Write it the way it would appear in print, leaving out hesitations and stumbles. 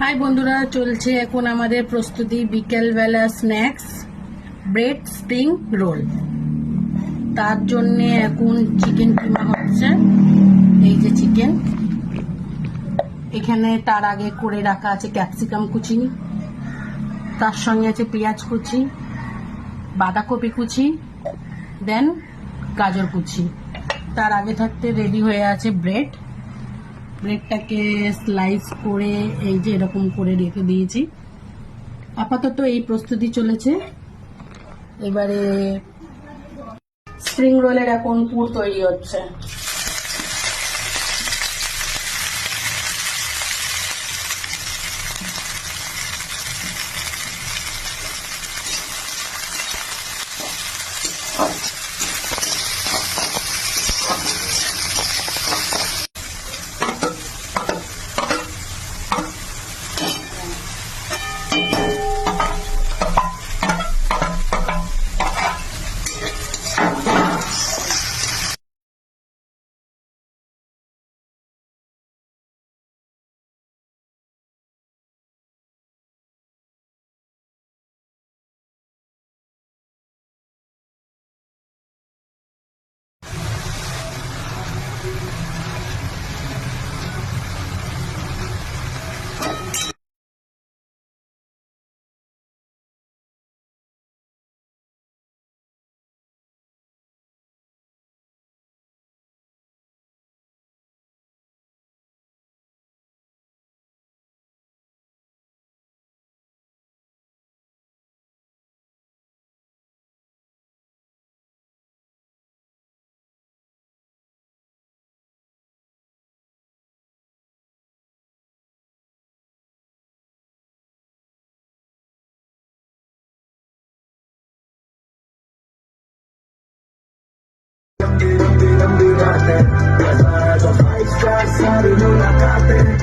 High বন্ধুরা, চলছে এখন আমাদের প্রস্তুতি বিকেলবেলা স্ন্যাক্স ব্রেড স্প্রিং রোল। তার জন্যে এখন চিকেন কিমা হচ্ছে। এই যে চিকেন, এখানে তার আগে করে রাখা আছে ক্যাপসিকাম কুচি, তার সঙ্গে আছে পেঁয়াজ কুচি, বাঁধাকপি কুচি, দেন গাজর কুচি। তার আগে থাকতে রেডি হয়ে আছে ব্রেডটাকে স্লাইস করে এই যে এরকম করে রেখে দিয়েছি। আপাতত এই প্রস্তুতি চলেছে। এবারে স্প্রিং রোলের এখন পুর তৈরি হচ্ছে। Five stars, sabi mo nakate